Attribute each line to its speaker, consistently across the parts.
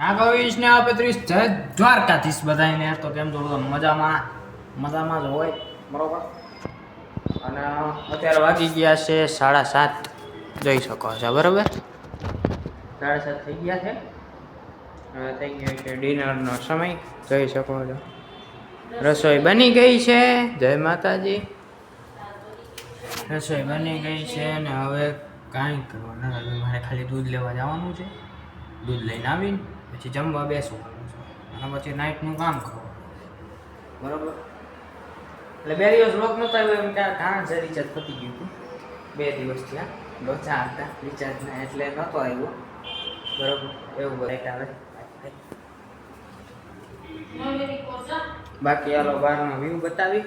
Speaker 1: નાગવીશ ને આપે 30 જય દ્વારકાધીશ બધાને તો કેમ છો બધા મજામાં જ હોય બરોબર. અને અત્યારે વાગી ગયા છે 7:30 જોઈ શકો છો બરોબર. 7:30 થઈ ગયા છે. હવે થઈ ગયો છે ડિનરનો સમય જોઈ શકો છો. રસોઈ બની ગઈ છે. જય માતાજી. રસોઈ બની ગઈ છે અને હવે કાંઈ કરવાનું નથી. મારે ખાલી દૂધ લેવા જવાનું છે. દૂધ લઈને આવીને પછી જમવા બેસવાનું છે અને પછી નાઇટનું કામ કરવાનું બરાબર. એટલે 2 દિવસ વ્લોગ નહોતા આવ્યો એમ ત્યાં ઘણા છે રિચાર્જ પતી ગયું હતું. 2 દિવસ થયા લોચા હતા રિચાર્જના એટલે નહોતો આવ્યો બરાબર. એવું બધું આવે બાકી હાલો બહારનો વ્યૂ બતાવી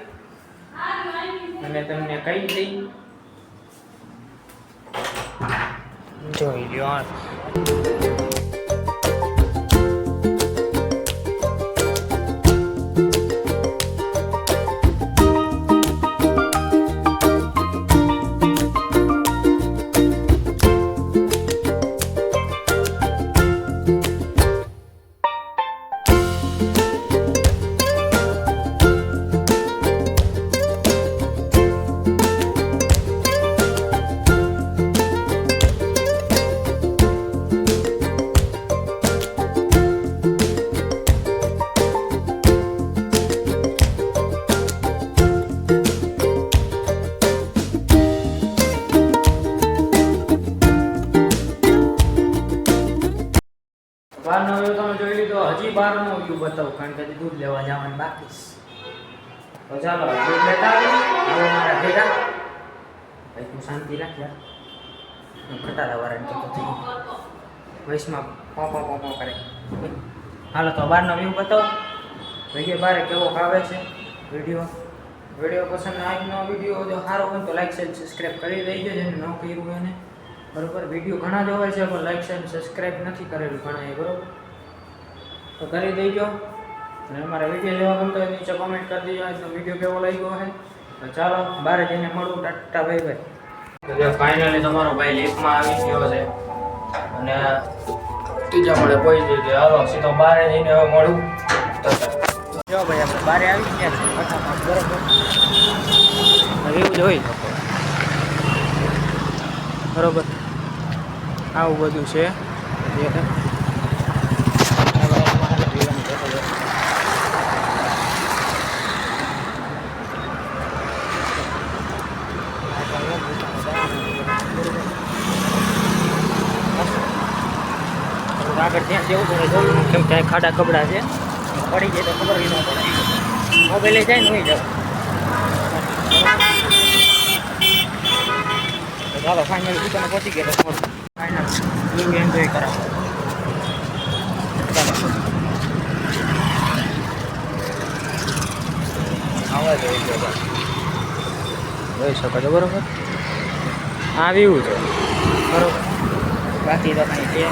Speaker 1: અને તમને કહી દઈ જોઈ લ્યો. બહારનો વ્યૂ તમે જોઈ લીધો. હજી બહારનો વ્યૂ બતાવું કારણ કે હજી દૂધ લેવા જવાનું બાકી છે. તો ચાલો દૂધ લેતા આવો મારા ભેગા. ભાઈ તું શાંતિ રાખ યાર. ખટારા વાળાને તો થઈ વૈશમાં પો કરે. હાલો તો બહારનો વ્યૂ બતાવો. ભાઈ બહાર કેવો આવે છે વિડીયો પસંદ આજનો વિડીયો જો સારો હોય તો લાઈક શેર સબસ્ક્રાઈબ કરી દેજો. જેને ન કર્યું એને બરોબર. વિડીયો ઘણા જોવાય છે પણ લાઈક શેર સબસ્ક્રાઈબ નથી કરેલું ઘણા એ બરોબર. તો કરી દેજો અને અમારા વિડીયો જોવા ગમતો હોય નીચે કોમેન્ટ કરી દેજો આજનો વિડીયો કેવો લાગ્યો છે. તો ચાલો બહાર જઈને મળું. ટાટા ભાઈ ભાઈ. તો ફાઇનલી તમારો ભાઈ લિફ્ટમાં આવી ગયો છે અને ત્રીજા મળે પહોંચી ગયો. હાલો સીધો બહાર જઈને હવે મળું. જો ભાઈ આપણે બહાર આવી ગયા છે ફટાફટ બરોબર. એવું જોઈ બરોબર. આવું બધું છે. આગળ ત્યાં જેવું પડે જોયું કેમ ત્યાં ખાડા કપડા છે. પડી જાય તો ખબર ન પડે. મોબાઈલે જાય ને નહીં જાવ. ચાલો ફાઇનલ દુકાને પહોંચી ગયા. ફાઇનલ વ્યૂ એન્જોય કરાવો. આવા જોઈ શકો છો બરોબર. આ વ્યૂ છે બરોબર. બાકી તો કંઈ છે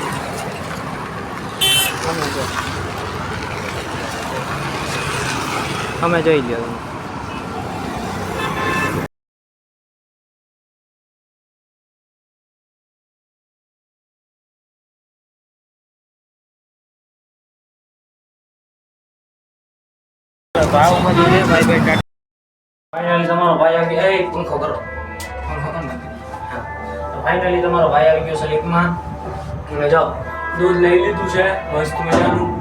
Speaker 1: અમે જોઈ લો. ફાઇનલી તમારો ભાઈ આવી ગયો. પંખો કરો. ફાઇનલી તમારો ભાઈ આવી ગયો છે લિફ્ટમાં. જાઓ દૂધ લઈ લીધું છે મસ્ત મજાનું.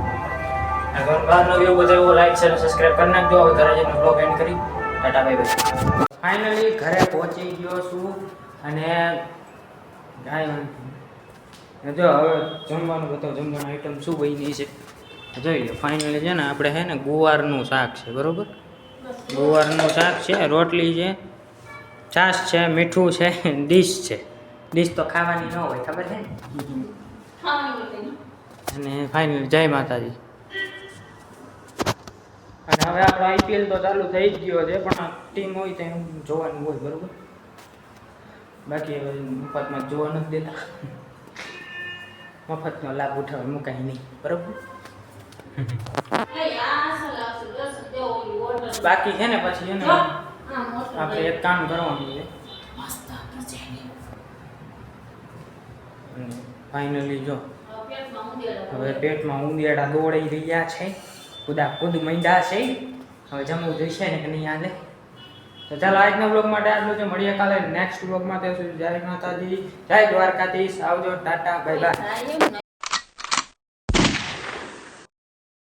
Speaker 1: બહારનો વ્યૂ બતાવ્યો. લાઈક શેર સબસ્ક્રાઈબ કરી નાખજો. હવે ઘરે જઈને બ્લોગ એન્ડ કરી ટાટા બાય બાય. ફાઇનલી ઘરે પહોંચી ગયો છું અને જો હવે જમવાનું બતાવો. જમવાનું આઈટમ શું બની છે જોઈ લો. ફાઇનલી છે ને આપણે છે ને ગુવારનું શાક છે બરોબર. ગુવારનું શાક છે, રોટલી છે, છાશ છે, મીઠું છે, ડીશ છે. ડીશ તો ખાવાની ન હોય ખબર છે ને. અને ફાઇનલ જય માતાજી. અને હવે આપણો આઈપીએલ તો ચાલુ થઈ જ ગયો છે પણ ટીમ હોય તો જોવાનું હોય બરોબર. બાકી હવે મફતમાં જોવા નથી દેતા. મફતનો લાભ ઉઠાવે મુકાય નહીં બરોબર. બાકી છે ને પછી છે ને આપણે એક કામ કરવાનું છે. ફાઇનલી જો હવે પેટમાં ઉંદેડા દોડી રહ્યા છે, કુદ માંડ્યા છે. હવે જમવું જોઈશે ને કે નહીં આજે. તો ચાલો આજના બ્લોગ માટે આટલું છે. મળીએ કાલે નેક્સ્ટ બ્લોગમાં. ત્યાં સુધી જય માતાજી, જય દ્વારકાધીશ. આવજો, ટાટા, બાય બાય.